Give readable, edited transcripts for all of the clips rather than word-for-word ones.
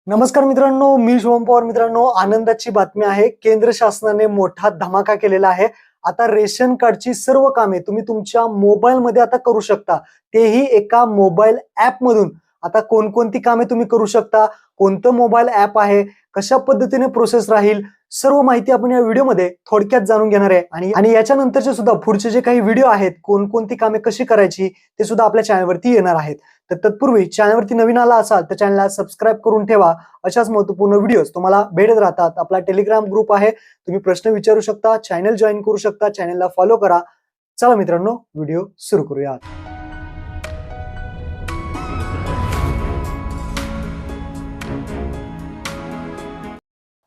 नमस्कार मित्रांनो, मी शुभम पवार. मित्रांनो, आनंदाची बातमी आहे. केंद्र शासनाने मोठा धमाका केलेला आहे. आता रेशन कार्डची सर्व कामे तुम्ही तुमच्या मोबाईलमध्ये आता करू शकता. तेही एका मोबाईल ॲप मधून. आता कोणकोणती कामे तुम्ही करू शकता, कोणतं मोबाईल ॲप आहे, कशा पद्धतीने प्रोसेस राहील, सर्व माहिती आपण या व्हिडिओमध्ये थोडक्यात जाणून घेणार आहे. आणि याच्यानंतरचे सुद्धा पुढचे जे काही व्हिडिओ आहेत, कोणकोणती कामे कशी करायची ते सुद्धा आपल्या चॅनलवरती येणार आहेत. तर तत्पूर्वी चॅनलवरती नवीन आला असाल तर चॅनलला सबस्क्राईब करून ठेवा. अशाच महत्त्वपूर्ण व्हिडिओज तुम्हाला भेटत राहतात. आपला टेलिग्राम ग्रुप आहे, तुम्ही प्रश्न विचारू शकता, चॅनल जॉईन करू शकता, चॅनलला फॉलो करा. चला मित्रांनो, व्हिडिओ सुरू करूया.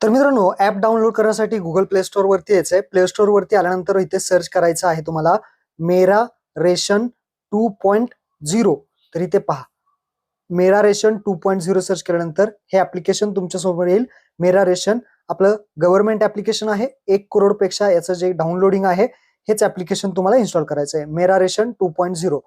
तर मित्रांनो, ॲप डाउनलोड करण्यासाठी गुगल प्ले स्टोअर वरती यायचंय. प्ले स्टोअर वरती आल्यानंतर इथे सर्च करायचं आहे तुम्हाला मेरा रेशन 2.0. तर इथे पहा, मेरा रेशन 2.0 सर्च केल्यानंतर हे ऍप्लिकेशन तुमच्या समोर येईल. मेरा रेशन आपलं गव्हर्नमेंट ऍप्लिकेशन आहे. 1 करोड पेक्षा याचं जे डाउनलोडिंग आहे हेच ऍप्लिकेशन तुम्हाला इन्स्टॉल करायचं आहे. मेरा रेशन 2.0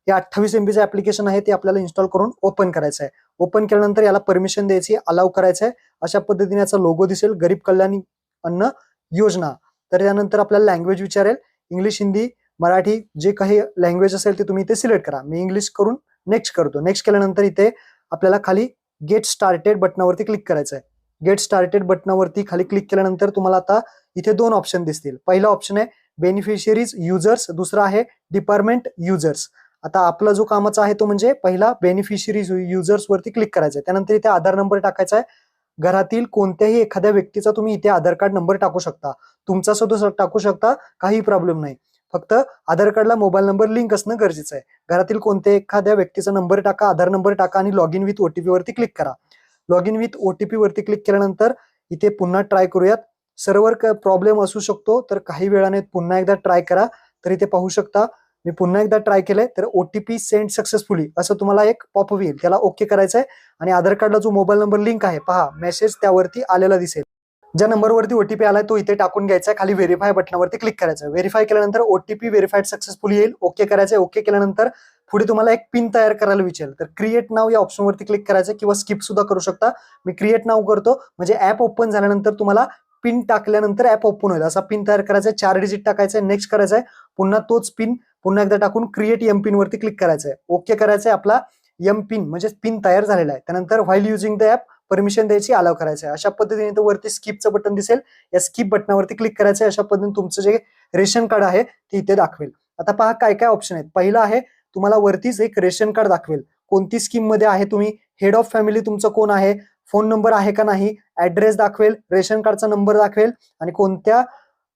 हे 28 MB चं ऍप्लिकेशन आहे, ते आपल्याला इन्स्टॉल करून ओपन करायचं आहे. ओपन केल्यानंतर याला परमिशन द्यायची, अलाउ करायचं आहे. अशा पद्धतीने याचा लोगो दिसेल, गरीब कल्याण अन्न योजना. तर त्यानंतर आपल्याला लँग्वेज विचारेल, इंग्लिश, हिंदी, मराठी जे काही लँग्वेज असेल ते तुम्ही इथे सिलेक्ट करा. मी इंग्लिश करून नेक्स्ट करतो. नेक्स्ट केल्यानंतर इथे आपल्याला खाली गेट स्टार्टेड बटनावरती क्लिक करायचं आहे. गेट स्टार्टेड बटनावरती खाली क्लिक केल्यानंतर तुम्हाला आता इथे 2 ऑप्शन दिसतील. पहिला ऑप्शन आहे बेनिफिशियरीज युजर्स, दुसरा आहे डिपार्टमेंट युजर्स. आता आपला जो कामाचा आहे तो म्हणजे पहिला बेनिफिशियरीज युजर्स वरती क्लिक करायचं आहे. त्यानंतर इथे आधार नंबर टाकायचा आहे. घरातील कोणत्याही एखाद्या व्यक्तीचा तुम्ही इथे आधार कार्ड नंबर टाकू शकता. तुमचा सुद्धा टाकू शकता, काही प्रॉब्लेम नाही. फक्त आधार कार्डला मोबाईल नंबर लिंक असणं गरजेचं आहे. घरातील कोणत्या एखाद्या व्यक्तीचा नंबर टाका, आधार नंबर टाका आणि लॉग इन विथ ओटीपी वरती क्लिक करा. लॉग इन विथ ओटीपी वरती क्लिक केल्यानंतर इथे पुन्हा ट्राय करूयात. सर्व्हर प्रॉब्लेम असू शकतो, तर काही वेळाने पुन्हा एकदा ट्राय करा. तर इथे पाहू शकता मी पुन्हा एकदा ट्राय केलंय, तर ओटीपी सेंड सक्सेसफुली असं तुम्हाला एक पॉपअप येईल. त्याला ओके करायचं आहे आणि आधार कार्डला जो मोबाईल नंबर लिंक आहे पहा, मेसेज त्यावरती आलेला दिसेल. ज्या नंबरवरती ओटीपी आलाय तो इथे टाकून घ्यायचा आहे. खाली व्हेरीफाय बटनावरती क्लिक करायचं. व्हेरीफाय केल्यानंतर ओटीपी व्हेरीफाईड सक्सेसफुली येईल. ओके करायचं. ओके केल्यानंतर पुढे तुम्हाला एक पिन तयार करायला विचारेल. तर क्रिएट नाव या ऑप्शनवरती क्लिक करायचं किंवा स्किप सुद्धा करू शकता. मी क्रिएट नाव करतो, म्हणजे ऍप ओपन झाल्यानंतर तुम्हाला पिन टाकल्यानंतर ऍप ओपन होईल. असा पिन तयार करायचा आहे. 4 डिजिट टाकायचा आहे. नेक्स्ट करायचं आहे. पुन्हा तोच पिन पुन्हा एकदा टाकून क्रिएट एम पिन वरती क्लिक करायचं आहे. ओके करायचं आहे. आपला एम पिन म्हणजे पिन तयार झालेला आहे. त्यानंतर while using the app permission द्यायची, अलाव करायचं आहे. अशा पद्धतीने वरती स्किपचं बटन दिसेल. या स्किप बटनावरती क्लिक करायचं आहे. अशा पद्धतीने तुमचं जे रेशन कार्ड आहे ते इथे दाखवेल. आता पहा काय काय ऑप्शन आहेत. पहिला आहे तुम्हाला वरतीच एक रेशन कार्ड दाखवेल. कोणती स्कीम मध्ये आहे तुम्ही, हेड ऑफ फॅमिली तुमचं कोण आहे, फोन नंबर आहे का नाही, ऍड्रेस दाखवेल, रेशन कार्डचा नंबर दाखवेल आणि कोणत्या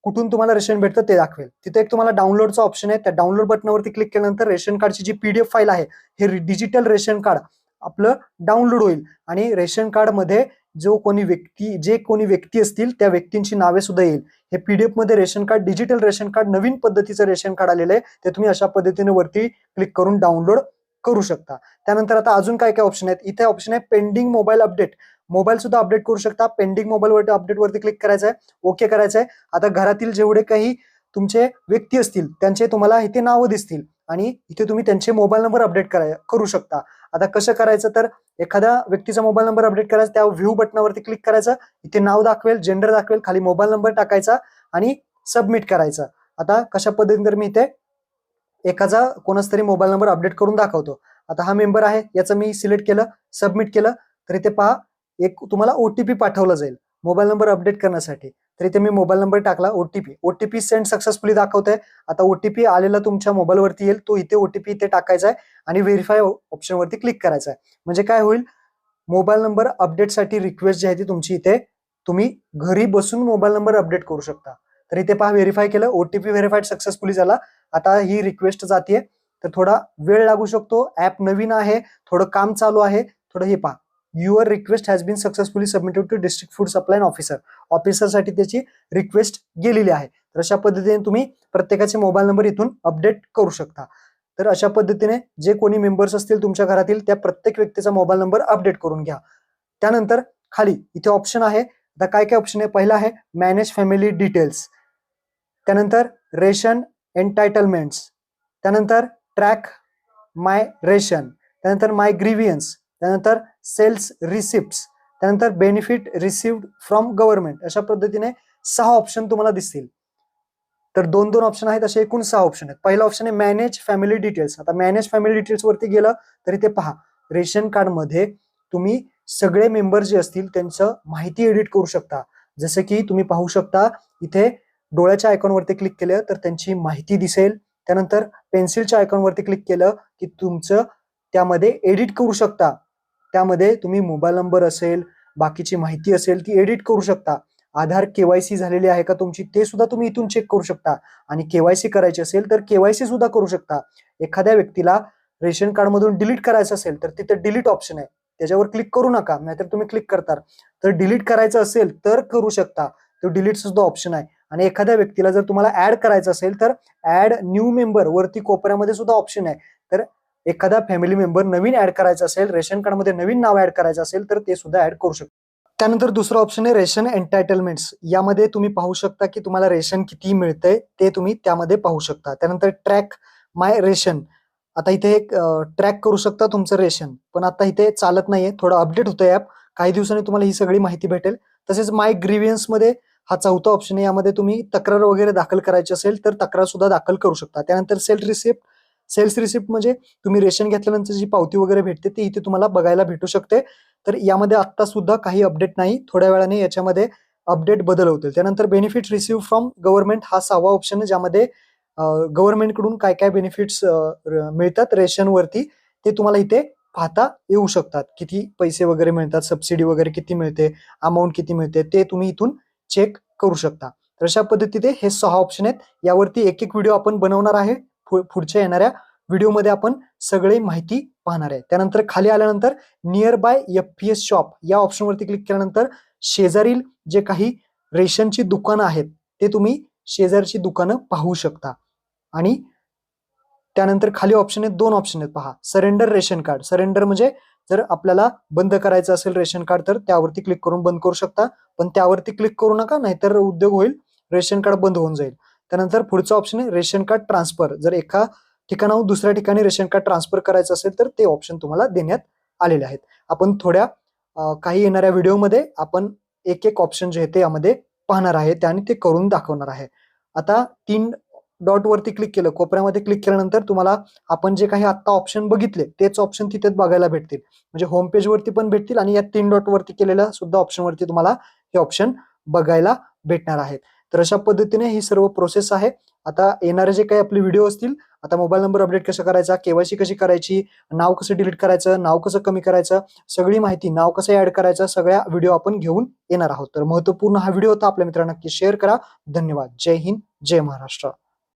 कुठून तुम्हाला रेशन भेटतं ते दाखवेल. तिथे एक तुम्हाला डाउनलोडचा ऑप्शन आहे. त्या डाउनलोड बटनावरती क्लिक केल्यानंतर रेशन कार्डची जी पीडीएफ फाईल आहे, हे डिजिटल रेशन कार्ड आपलं डाउनलोड होईल आणि रेशन कार्ड मध्ये जे कोणी व्यक्ती असतील त्या व्यक्तींची नावे सुद्धा येईल. हे पीडीएफ मध्ये ration card, digital ration card, नवीन पद्धतीचं रेशन कार्ड आलेलं आहे. ते तुम्ही अशा पद्धतीने वरती क्लिक करून डाउनलोड करू शकता. त्यानंतर आता अजून काय काय ऑप्शन आहेत. इथे ऑप्शन आहे पेंडिंग मोबाईल अपडेट. मोबाईल सुद्धा अपडेट करू शकता. पेंडिंग मोबाईल वरती अपडेट वरती क्लिक करायचं आहे. ओके करायचं आहे. आता घरातील जेवढे काही तुमचे व्यक्ती असतील त्यांचे तुम्हाला इथे नावं दिसतील आणि इथे तुम्ही त्यांचे मोबाईल नंबर अपडेट करू शकता. आता कसं करायचं, तर एखाद्या व्यक्तीचा मोबाईल नंबर अपडेट करायचा, त्या व्ह्यू बटनावरती क्लिक करायचं. इथे नाव दाखवेल, जेंडर दाखवेल, खाली मोबाईल नंबर टाकायचा आणि सबमिट करायचं. आता कशा पद्धतीने, तर मी इथे एखादा कोणाचा तरी मोबाईल नंबर अपडेट करून दाखवतो. आता हा मेंबर आहे, याचं मी सिलेक्ट केलं, सबमिट केलं. तर इथे पहा एक तुम्हाला ओटीपी पाठवला जाईल मोबाईल नंबर अपडेट करण्यासाठी. तर इथे मी मोबाईल नंबर टाकला, ओटीपी सेंड सक्सेसफुली दाखवतंय. आता ओटीपी आलेला तुमच्या मोबाईलवरती येईल, तो इथे ओटीपी इथे टाकायचा आहे आणि व्हेरीफाय ऑप्शनवरती क्लिक करायचा आहे. म्हणजे काय होईल, मोबाईल नंबर अपडेटसाठी रिक्वेस्ट जी आहे ती तुमची इथे तुम्ही घरी बसून मोबाईल नंबर अपडेट करू शकता. तर इथे पहा व्हेरीफाय केलं, ओटीपी व्हेरीफाईड सक्सेसफुली झाला. आता ही रिक्वेस्ट जातीये, तर थोडा वेळ लागू शकतो. ऍप नवीन आहे, थोडं काम चालू आहे. थोडं हे पहा, your request has been successfully submitted to district food supply ऑफिसरसाठी त्याची रिक्वेस्ट गेलेली आहे. तर अशा पद्धतीने तुम्ही प्रत्येकाचे मोबाईल नंबर इथून अपडेट करू शकता. तर अशा पद्धतीने जे कोणी मेंबर्स असतील तुमच्या घरातील त्या प्रत्येक व्यक्तीचा मोबाईल नंबर अपडेट करून घ्या. त्यानंतर खाली इथे ऑप्शन आहे. आता काय काय ऑप्शन आहे. पहिला आहे मॅनेज फॅमिली डिटेल्स, त्यानंतर रेशन एंटायटलमेंट्स, त्यानंतर ट्रॅक माय रेशन, त्यानंतर माय ग्रीव्हियन्स, त्यानंतर सेल्स रिसिप्ट्स, त्यानंतर बेनिफिट रिसिव्ड फ्रॉम गव्हर्नमेंट, अशा पद्धतीने 6 ऑप्शन तुम्हाला दिसतील. तर 2-2 ऑप्शन आहेत, असे एकूण 6 ऑप्शन आहेत. पहिला ऑप्शन आहे मॅनेज फॅमिली डिटेल्स. आता मॅनेज फॅमिली डिटेल्स वरती गेलं तर इथे पहा, रेशन कार्ड मध्ये तुम्ही सगळे मेंबर जे असतील त्यांचं माहिती एडिट करू शकता. जसं की तुम्ही पाहू शकता इथे डोळ्याच्या आयकॉनवरती क्लिक केलं तर त्यांची माहिती दिसेल. त्यानंतर पेन्सिलच्या आयकॉनवरती क्लिक केलं की तुमचं त्यामध्ये एडिट करू शकता. त्यामध्ये तुम्ही मोबाईल नंबर असेल, बाकीची माहिती असेल ती एडिट करू शकता. आधार केवायसी झालेली आहे का तुमची ते सुद्धा तुम्ही इथून चेक करू शकता. आणि केवायसी करायची असेल तर केवायसी सुद्धा करू शकता. एखाद्या व्यक्तीला रेशन कार्ड मधून डिलीट करायचं असेल तर तिथे डिलीट ऑप्शन आहे, त्याच्यावर क्लिक करू नका, नाहीतर तुम्ही क्लिक करता. तर डिलीट करायचं असेल तर करू शकता, तो डिलीट सुद्धा ऑप्शन आहे. आणि एखाद्या व्यक्तीला जर तुम्हाला ऍड करायचं असेल तर ऍड न्यू मेंबर वरती कोपऱ्यामध्ये सुद्धा ऑप्शन आहे. तर एखादा फॅमिली मेंबर नवीन ऍड करायचा असेल, रेशन कार्ड मध्ये नवीन नाव ऍड करायचं असेल तर ते सुद्धा ऍड करू शकता. त्यानंतर दुसरा ऑप्शन आहे रेशन एंटायटलमेंट्स. यामध्ये तुम्ही पाहू शकता की तुम्हाला रेशन किती मिळतंय ते तुम्ही त्यामध्ये पाहू शकता. त्यानंतर ट्रॅक माय रेशन. आता इथे एक ट्रॅक करू शकता तुमचं रेशन, पण आता इथे चालत नाहीये, थोडं अपडेट होतंय ऍप. काही दिवसांनी तुम्हाला ही सगळी माहिती भेटेल. तसेच माय ग्रीव्हियन्स मध्ये हा चौथा ऑप्शन आहे, यामध्ये तुम्ही तक्रार वगैरे दाखल करायची असेल तर तक्रार सुद्धा दाखल करू शकता. त्यानंतर सेल्स रिसिप्ट म्हणजे तुम्ही रेशन घेतल्यानंतर जी पावती वगैरे भेटते ती इथे तुम्हाला बघायला भेटू शकते. तर यामध्ये आता सुद्धा काही अपडेट नाही, थोड्या वेळाने याच्यामध्ये अपडेट बदल होतील. त्यानंतर बेनिफिट रिसिव्ह फ्रॉम गव्हर्नमेंट हा 6वा ऑप्शन आहे, ज्यामध्ये गव्हर्नमेंटकडून काय काय बेनिफिट्स मिळतात रेशनवरती ते तुम्हाला इथे पाहता येऊ शकतात. किती पैसे वगैरे मिळतात, सबसिडी वगैरे किती मिळते, अमाऊंट किती मिळते ते तुम्ही इथून चेक करू शकता. तर अशा पद्धतीने हे 6 ऑप्शन आहेत. यावरती एक एक व्हिडिओ आपण बनवणार आहे. पुढच्या येणाऱ्या व्हिडिओमध्ये आपण सगळी माहिती पाहणार आहे. त्यानंतर खाली आल्यानंतर नियर बाय FPS शॉप या ऑप्शनवरती क्लिक केल्यानंतर शेजारील जे काही रेशनची दुकानं आहेत ते तुम्ही शेजारची दुकानं पाहू शकता. आणि त्यानंतर खाली ऑप्शन आहेत, 2 ऑप्शन आहेत पहा. Surrender ration card. सरेंडर म्हणजे जर आपल्याला बंद करायचं असेल रेशन कार्ड तर त्यावरती क्लिक करून बंद करू शकता. पण त्यावरती क्लिक करू नका, नाहीतर उद्योग होईल, रेशन कार्ड बंद होऊन जाईल. त्यानंतर पुढचा ऑप्शन आहे रेशन कार्ड ट्रान्सफर. जर एका ठिकाणाहून दुसऱ्या ठिकाणी रेशन कार्ड ट्रान्सफर करायचं असेल तर ते ऑप्शन तुम्हाला देण्यात आलेले आहेत. आपण थोड्या काही येणाऱ्या व्हिडिओमध्ये आपण एक एक ऑप्शन जे आहे ते यामध्ये पाहणार आहे आणि ते करून दाखवणार आहे. आता 3 डॉट वरती क्लिक केलं, कोपऱ्यामध्ये क्लिक केल्यानंतर तुम्हाला आपण जे काही आता ऑप्शन बघितले तेच ऑप्शन तिथेच बघायला भेटतील. म्हणजे होम पेज वरती पण भेटतील आणि या 3 डॉट वरती केलेल्या सुद्धा ऑप्शन वरती तुम्हाला हे ऑप्शन बघायला भेटणार आहेत. तर अशा पद्धतीने ही सर्व प्रोसेस आहे. आता येणारे जे काही आपले व्हिडिओ असतील, आता मोबाईल नंबर अपडेट कसा करायचा, केवायसी कशी करायची, नाव कसं डिलीट करायचं, नाव कसं कमी करायचं, सगळी माहिती, नाव कसं ऍड करायचं, सगळ्या व्हिडिओ आपण घेऊन येणार आहोत. तर महत्त्वपूर्ण हा व्हिडिओ होता. आपल्या मित्रांना नक्की शेअर करा. धन्यवाद. जय हिंद, जय महाराष्ट्र.